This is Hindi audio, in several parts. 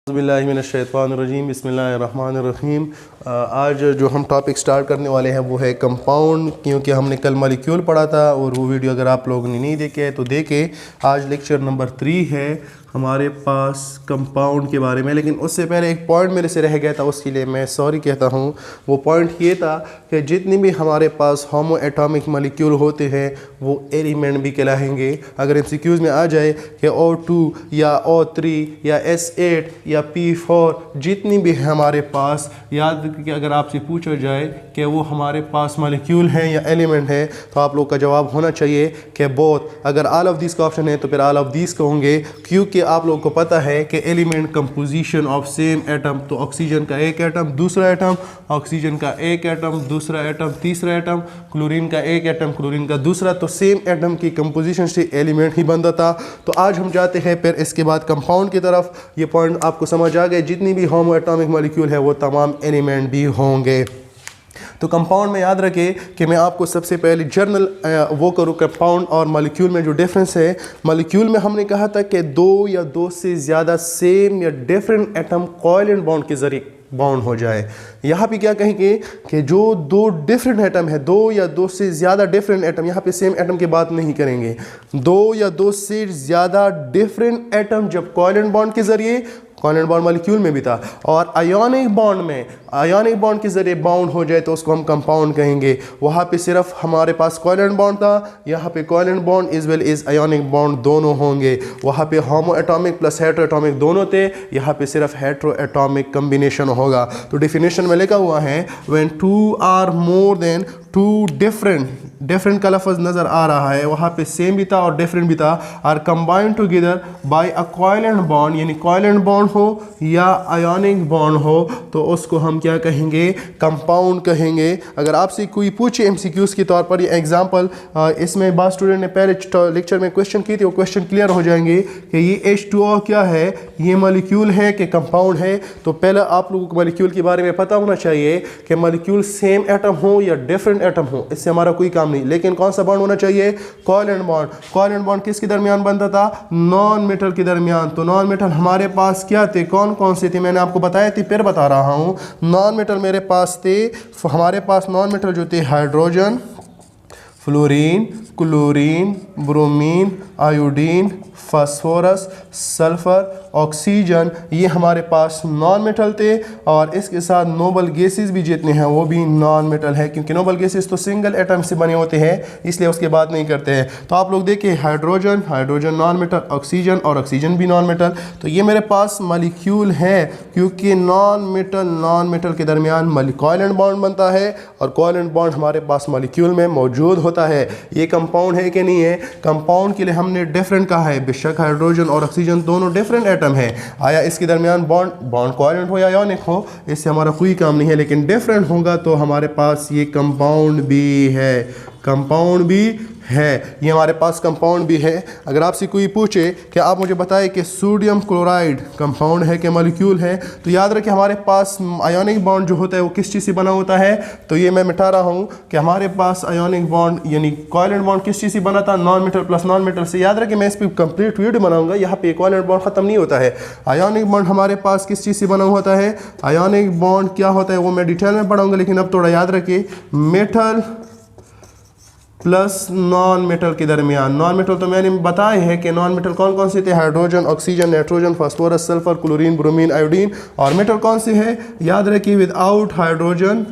बिस्मिल्लाहिर्रहमानिर्रहीम बिस्मिल्लाहिर्रहमानिर्रहीम। आज जो हम टॉपिक स्टार्ट करने वाले हैं वो है कंपाउंड, क्योंकि हमने कल मॉलिक्यूल पढ़ा था और वो वीडियो अगर आप लोगों ने नहीं देखे तो देखे। आज लेक्चर नंबर 3 है हमारे पास कंपाउंड के बारे में, लेकिन उससे पहले एक पॉइंट मेरे से रह गया था, उसके लिए मैं सॉरी कहता हूँ। वो पॉइंट ये था कि जितनी भी हमारे पास होमो एटॉमिक मॉलिक्यूल होते हैं वो एलिमेंट भी कहलाएंगे। अगर एमसीक्यूज में आ जाए कि O2 या O3 या S8 या P4 जितनी भी है हमारे पास, याद रखिए कि अगर आपसे पूछा जाए कि वो हमारे पास मॉलिक्यूल हैं या एलिमेंट है तो आप लोग का जवाब होना चाहिए कि बोथ। अगर ऑल ऑफ दिस का ऑप्शन है तो फिर ऑल ऑफ दिस कहोगे, क्योंकि आप लोगों को पता है कि element composition of same atom, तो ऑक्सीजन का एक एटम दूसरा एटम, ऑक्सीजन का एक एटम दूसरा एटम तीसरा एटम, क्लोरीन का एक एटम क्लोरीन का दूसरा, तो सेम एटम की कंपोजिशन से एलिमेंट ही बनता था। तो आज हम जाते हैं फिर इसके बाद कंपाउंड की तरफ। ये पॉइंट आपको समझ आ गए, जितनी भी होमो एटॉमिक मॉलिक्यूल है वो तमाम एलिमेंट भी होंगे। तो कंपाउंड में याद रखें कि मैं आपको सबसे पहले जर्नल वो करूँ कंपाउंड और मॉलिक्यूल में जो डिफरेंस है। मॉलिक्यूल में हमने कहा था कि दो या दो से ज़्यादा सेम या डिफरेंट एटम कोवैलेंट बॉन्ड के ज़रिए बॉन्ड हो जाए। यहाँ पे क्या कहेंगे कि जो दो डिफरेंट एटम है, दो या दो से ज़्यादा डिफरेंट एटम, यहाँ पे सेम एटम की बात नहीं करेंगे, दो या दो से ज़्यादा डिफरेंट एटम जब कोवैलेंट बॉन्ड के ज़रिए, कोवैलेंट बॉन्ड मॉलिक्यूल में भी था, और आयोनिक बॉन्ड में आयोनिक बॉन्ड के ज़रिए बाउंड हो जाए तो उसको हम कंपाउंड कहेंगे। वहाँ पे सिर्फ हमारे पास कोवैलेंट बॉन्ड था, यहाँ पे covalent bond is well is ionic bond दोनों होंगे। वहाँ पे होमो एटॉमिक प्लस हेट्रो एटॉमिक दोनों थे, यहाँ पे सिर्फ हेट्रो एटॉमिक कम्बिनेशन होगा। तो डेफिनेशन में लिखा हुआ है when two are more than two different का लफ्ज़ नज़र आ रहा है, वहाँ पे सेम भी था और डिफरेंट भी था, are combined together by a covalent bond, यानी कोवैलेंट बॉन्ड हो या आयोनिक बॉन्ड हो तो उसको हम क्या कहेंगे, कंपाउंड कहेंगे। अगर आपसे कोई पूछे एमसीक्यूज़ के तौर पर, ये एग्जांपल इसमें बाद स्टूडेंट ने पहले लेक्चर में क्वेश्चन की थी, वो क्वेश्चन क्लियर हो जाएंगे कि ये H2O क्या है, ये मॉलिक्यूल है कि कंपाउंड है। तो पहले आप लोगों को मॉलिक्यूल के बारे में पता होना चाहिए कि मॉलिक्यूल सेम एटम हो या डिफरेंट एटम हो, इससे हमारा कोई काम नहीं, लेकिन कौन सा बॉन्ड होना चाहिए, कोवैलेंट बॉन्ड। कोवैलेंट बॉन्ड किसके दरमियान बनता था, नॉन मेटल के दरमियान। तो नॉन मेटल हमारे पास क्या थे, कौन कौन से थे, मैंने आपको बताया थी, फिर बता रहा हूँ। नॉन मेटल मेरे पास थे, हमारे पास नॉन मेटल जो थे hydrogen, fluorine, chlorine, bromine, iodine, phosphorus, sulphur, oxygen, ये हमारे पास नॉन मेटल थे। और इसके साथ नोबल गैसेस भी जितने हैं वो भी नॉन मेटल है, क्योंकि नोबल गैसेस तो सिंगल एटम से बने होते हैं, इसलिए उसकी बात नहीं करते हैं। तो आप लोग देखिए हाइड्रोजन नॉन मेटल, ऑक्सीजन और ऑक्सीजन भी नॉन मेटल। तो ये मेरे पास मॉलिक्यूल है, क्योंकि नॉन मेटल के दरमियान कोवैलेंट बॉन्ड बनता है और कोवैलेंट बॉन्ड हमारे पास मॉलिक्यूल में मौजूद होता है। ये कंपाउंड है कि नहीं है, कंपाउंड के लिए हमने डिफरेंट कहा है, बेशक हाइड्रोजन और ऑक्सीजन दोनों डिफरेंट एटम है, आया इसके दरमियान बॉन्ड कोवैलेंट हो या आयोनिक हो, इससे हमारा कोई काम नहीं है, लेकिन डिफरेंट होगा तो हमारे पास ये कंपाउंड भी है, कंपाउंड भी है, ये हमारे पास कंपाउंड भी है। अगर आपसे कोई पूछे कि आप मुझे बताएं कि सोडियम क्लोराइड कंपाउंड है कि मॉलिक्यूल है, तो याद रखें हमारे पास आयोनिक बॉन्ड जो होता है वो किस चीज़ से बना होता है। तो ये मैं मिटा रहा हूँ कि हमारे पास आयोनिक बॉन्ड यानी कोवैलेंट बॉन्ड किस चीज़ से बना था, non metal plus non metal से। याद रखें मैं इस पर कंप्लीट वीडियो बनाऊंगा, यहाँ पे कोवैलेंट बॉन्ड खत्म नहीं होता है। आयोनिक बॉन्ड हमारे पास किस चीज़ से बना होता है, आयोनिक बॉन्ड क्या होता है वो मैं डिटेल में पढ़ाऊँगा, लेकिन अब थोड़ा याद रखिए, मेटल प्लस नॉन मेटल के दरमियान। नॉन मेटल तो मैंने बताए हैं कि नॉन मेटल कौन कौन से थे, hydrogen, oxygen, nitrogen, phosphorus, sulphur, chlorine, bromine, iodine. और मेटल कौन से है, याद रखिए विदाउट हाइड्रोजन,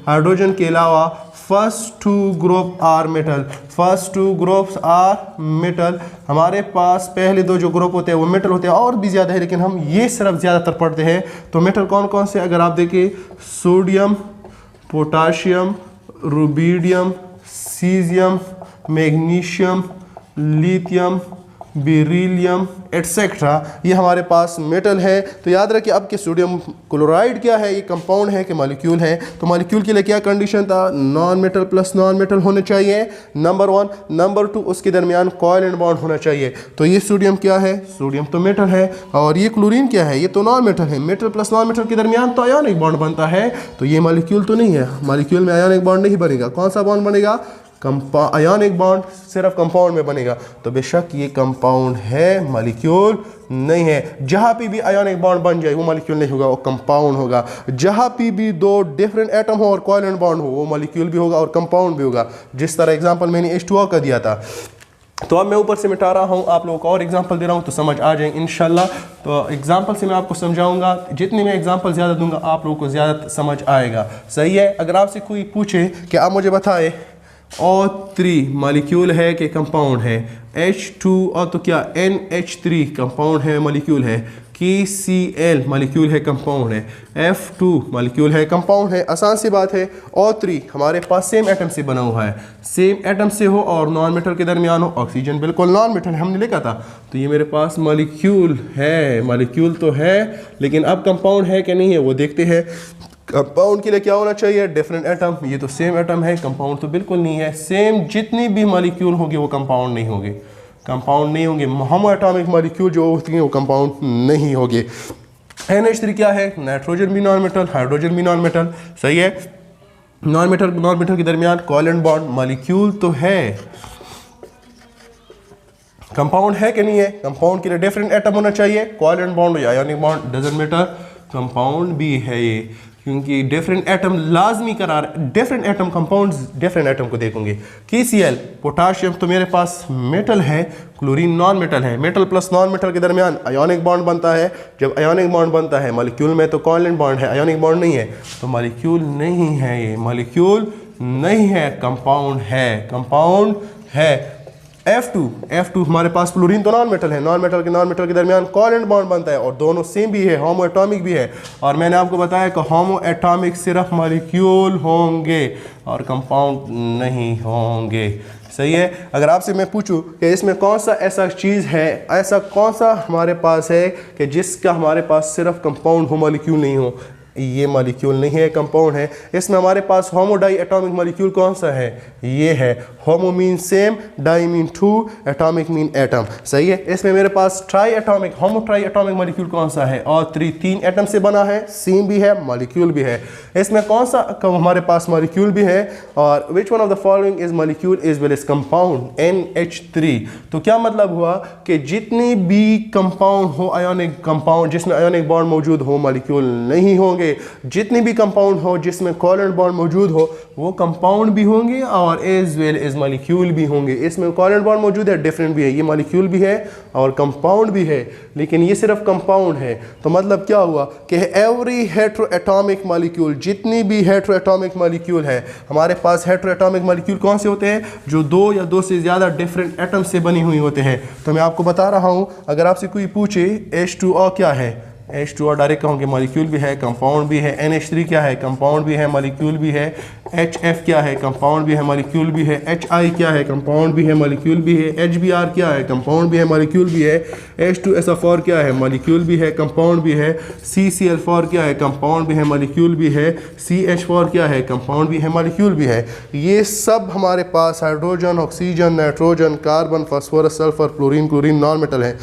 हाइड्रोजन के अलावा first two group are metal, first two groups are metal. हमारे पास पहले दो जो ग्रुप होते हैं वो मेटल होते हैं, और भी ज़्यादा है लेकिन हम ये सिर्फ ज़्यादातर पढ़ते हैं। तो मेटल कौन कौन से, अगर आप देखिए sodium, potassium, rubidium, caesium, magnesium, lithium, beryllium etcetera, ये हमारे पास मेटल है। तो याद रखिए अब कि सोडियम क्लोराइड क्या है, ये कंपाउंड है कि मॉलिक्यूल है। तो मॉलिक्यूल के लिए क्या कंडीशन था, non metal plus non metal होने चाहिए, नंबर 1। नंबर 2, उसके दरमियान कोवैलेंट बॉन्ड होना चाहिए। तो ये सोडियम क्या है, सोडियम तो मेटल है, और ये क्लोरीन क्या है, ये तो नॉन मेटल है। मेटल प्लस नॉन मेटल के दरमियान तो आयोनिक बॉन्ड बनता है, तो ये मॉलिक्यूल तो नहीं है, मॉलिक्यूल में आयोनिक बॉन्ड नहीं बनेगा। कौन सा बॉन्ड बनेगा, आयोनिक बॉन्ड सिर्फ कंपाउंड में बनेगा, तो बेशक ये कंपाउंड है, मॉलिक्यूल नहीं है। जहाँ पे भी आयोनिक बॉन्ड बन जाए वो मॉलिक्यूल नहीं होगा, वो कंपाउंड होगा। जहाँ पे भी दो डिफरेंट एटम हो और कोवेलेंट बॉन्ड हो, वो मॉलिक्यूल भी होगा और कंपाउंड भी होगा। जिस तरह एग्जांपल मैंने H2O का दिया था, तो अब मैं ऊपर से मिटा रहा हूँ, आप लोगों को और एग्जांपल दे रहा हूँ तो समझ आ जाए इंशाल्लाह। तो एग्जांपल से मैं आपको समझाऊंगा, जितने मैं एग्जांपल ज़्यादा दूंगा आप लोगों को ज़्यादा समझ आएगा। सही है। अगर आपसे कोई पूछे कि आप मुझे बताए O3 मॉलिक्यूल है कि कंपाउंड है, H2O तो क्या NH3 कंपाउंड है मॉलिक्यूल है, KCl मॉलिक्यूल है कंपाउंड है, F2 मॉलिक्यूल है कंपाउंड है। आसान सी बात है। O3 हमारे पास सेम एटम से बना हुआ है, सेम एटम से हो और नॉन मेटल के दरमियान हो, ऑक्सीजन बिल्कुल नॉन मेटल है, हमने लिखा था। तो ये मेरे पास मॉलिक्यूल है, मॉलिक्यूल तो है, लेकिन अब कंपाउंड है कि नहीं है वो देखते हैं। कंपाउंड के लिए क्या होना चाहिए? Different atom. ये तो सेम एटम है, कंपाउंड तो बिल्कुल नहीं है। सेम जितनी भी मॉलिक्यूल होंगे वो कंपाउंड नहीं होंगे, कंपाउंड नहीं होंगे। होमो एटॉमिक मॉलिक्यूल जो होती हैं वो कंपाउंड नहीं होंगे। NH3 क्या है? नाइट्रोजन भी नॉन मेटल, हाइड्रोजन भी नॉन मेटल। सही है। नॉन मेटल के दरमियान कोवेलेंट बॉन्ड, मॉलिक्यूल तो है, कंपाउंड है कि नहीं है? कंपाउंड के लिए डिफरेंट एटम होना चाहिए, कोवेलेंट बॉन्ड या ionic bond doesn't matter, compound भी है ये, क्योंकि डिफरेंट एटम लाजमी करार, different atom compounds different atom को देखेंगे। KCl पोटाशियम तो मेरे पास मेटल है, क्लोरीन नॉन मेटल है। मेटल प्लस नॉन मेटल के दरमियान आयोनिक बॉन्ड बनता है। जब आयोनिक बॉन्ड बनता है मॉलिक्यूल में तो कोवेलेंट बॉन्ड है, आयोनिक बॉन्ड नहीं है, तो मॉलिक्यूल नहीं है, ये मॉलिक्यूल नहीं है, कंपाउंड है, कंपाउंड है। F2 हमारे पास फ्लोरीन तो नॉन मेटल है, नॉन मेटल के दरमियान कोवेलेंट बॉन्ड बनता है और दोनों सेम भी है, होमो एटॉमिक भी है। और मैंने आपको बताया कि होमो एटॉमिक सिर्फ मॉलिक्यूल होंगे और कंपाउंड नहीं होंगे। सही है। अगर आपसे मैं पूछूं कि इसमें कौन सा ऐसा चीज़ है, ऐसा कौन सा हमारे पास है कि जिसका हमारे पास सिर्फ कंपाउंड हो, मॉलिक्यूल नहीं हो, ये मॉलिक्यूल नहीं है, कंपाउंड है। इसमें हमारे पास होमो डाई एटॉमिक मॉलिक्यूल कौन सा है? ये है। Homo mean same, di mean two, atomic mean atom. सही है। इसमें मेरे पास triatomic, homo triatomic molecule कौन सा है? और 3 एटम से बना है, सेम भी है, मॉलिक्यूल भी है। इसमें कौन सा हमारे पास मॉलिक्यूल भी है? और which one of the following is molecule is well is compound? NH3। तो क्या मतलब हुआ कि जितनी भी कंपाउंड हो, आयोनिक कंपाउंड जिसमें आयोनिक बॉन्ड मौजूद हो, मॉलिक्यूल नहीं होंगे। जितने भी कंपाउंड हो जिसमें कोवेलेंट बॉन्ड मौजूद हो वो कंपाउंड भी होंगे और एज वेल एज मॉलिक्यूल भी होंगे। इसमें कोवेलेंट बॉन्ड मौजूद है, डिफरेंट भी है, ये मॉलिक्यूल भी है और कंपाउंड भी है, लेकिन ये सिर्फ कंपाउंड है। तो मतलब क्या हुआ कि एवरी हेटेरोएटॉमिक मॉलिक्यूल, जितनी भी हेटेरोएटॉमिक मॉलिक्यूल है हमारे पास, हेटेरोएटॉमिक मॉलिक्यूल कौन से होते हैं? जो 2 या 2 से ज़्यादा डिफरेंट एटम से बनी हुई होते हैं। तो मैं आपको बता रहा हूँ, अगर आपसे कोई पूछे H2O क्या है, H2O डायरेक्ट कहोगे मॉलिक्यूल भी है, कंपाउंड भी है। NH3 क्या है? कंपाउंड भी है, मॉलिक्यूल भी है। HF क्या है? कंपाउंड भी है, मॉलिक्यूल भी है। HI क्या है? कंपाउंड भी है, मॉलिक्यूल भी है। HBr क्या है? कंपाउंड भी है, मॉलिक्यूल भी है। H2SO4 क्या है? मॉलिक्यूल भी है, कंपाउंड भी है। CCl4 क्या है? कंपाउंड भी है, मॉलिक्यूल भी है। CH4 क्या है? कंपाउंड भी है, मॉलिक्यूल भी है। ये सब हमारे पास hydrogen, oxygen, nitrogen, carbon, phosphorus, sulphur, chlorine non metal है।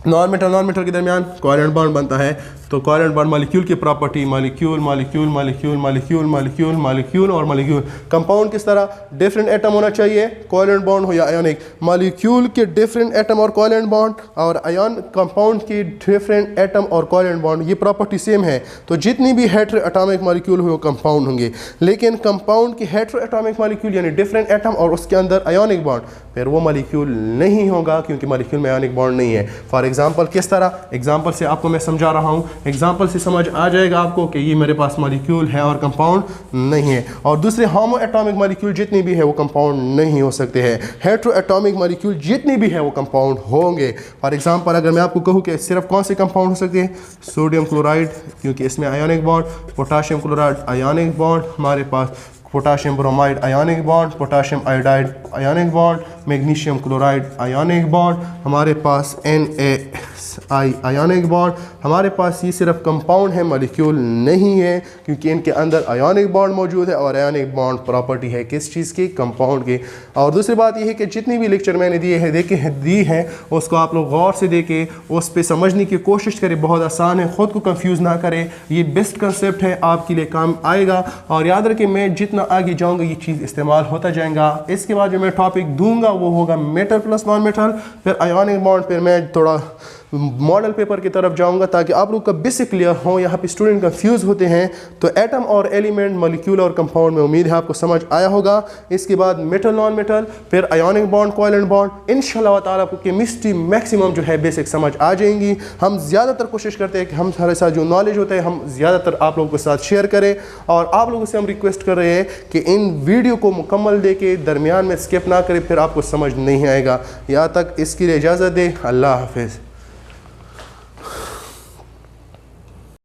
नॉन मेटल के दरमियान कोवेलेंट बॉन्ड बनता है। तो कोवेलेंट बॉन्ड मॉलिक्यूल की प्रॉपर्टी, मॉलिक्यूल और मॉलिक्यूल। कंपाउंड किस तरह? डिफरेंट एटम होना चाहिए, कोवेलेंट बॉन्ड हो या आयोनिक। मॉलिक्यूल के डिफरेंट एटम और कोवेलेंट बॉन्ड, और आयन कंपाउंड की डिफरेंट एटम और कोवेलेंट बॉन्ड, ये प्रॉपर्टी सेम है। तो जितनी भी हेटेरोएटॉमिक मॉलिक्यूल हो वो कंपाउंड होंगे। लेकिन कंपाउंड की हेटेरोएटॉमिक मॉलिक्यूल यानी डिफरेंट एटम और उसके अंदर आयोनिक बॉन्ड, फिर वो मॉलिक्यूल नहीं होगा, क्योंकि मॉलिक्यूल में आयोनिक बॉन्ड नहीं है। फॉर एग्जांपल किस तरह? एग्जांपल से आपको मैं समझा रहा हूँ, एग्जांपल से समझ आ जाएगा आपको कि ये मेरे पास मॉलिक्यूल है और कंपाउंड नहीं है। और दूसरे होमो एटॉमिक मॉलिक्यूल जितनी भी है वो कंपाउंड नहीं हो सकते हैं। हेटेरोएटॉमिक मॉलिक्यूल जितनी भी है वो कंपाउंड होंगे। फॉर एग्जांपल अगर मैं आपको कहूँ कि सिर्फ कौन से कंपाउंड हो सकते हैं? सोडियम क्लोराइड, क्योंकि इसमें ionic bond. Potassium chloride ionic bond, हमारे पास potassium bromide ionic bond, potassium iodide ionic bond, magnesium chloride ionic bond, हमारे पास आयोनिक बॉन्ड। हमारे पास ये सिर्फ कंपाउंड है, मॉलिक्यूल नहीं है, क्योंकि इनके अंदर आयोनिक बॉन्ड मौजूद है और आयोनिक बॉन्ड प्रॉपर्टी है किस चीज़ की, कंपाउंड की। और दूसरी बात यह है कि जितनी भी लेक्चर मैंने दी है उसको आप लोग गौर से देखें, उस पर समझने की कोशिश करें। बहुत आसान है, ख़ुद को कंफ्यूज ना करें, ये बेस्ट कंसेप्ट है, आपके लिए काम आएगा। और याद रखें, मैं जितना आगे जाऊँगा ये चीज़ इस्तेमाल होता जाएगा। इसके बाद जो मैं टॉपिक दूंगा वो होगा मेटल प्लस नॉन मेटल, फिर आयोनिक बॉन्ड, फिर मैं थोड़ा मॉडल पेपर की तरफ जाऊंगा ताकि आप लोग का बेसिक क्लियर हो। यहाँ पे स्टूडेंट कंफ्यूज होते हैं। तो एटम और एलिमेंट, मॉलिक्यूल और कंपाउंड में उम्मीद है आपको समझ आया होगा। इसके बाद मेटल नॉन मेटल, फिर आयोनिक बॉन्ड, कोवेलेंट बॉन्ड। इंशाल्लाह ताला आपको केमिस्ट्री मैक्सिमम जो है बेसिक समझ आ जाएंगी। हम ज़्यादातर कोशिश करते हैं कि हम हमारे साथ जो नॉलेज होता है हम ज़्यादातर आप लोगों के साथ शेयर करें, और आप लोगों से हम रिक्वेस्ट कर रहे हैं कि इन वीडियो को मुकम्मल दे के दरमियान में स्किप ना करें, फिर आपको समझ नहीं आएगा। यहाँ तक इसके लिए इजाज़त दें। अल्लाह हाफिज़।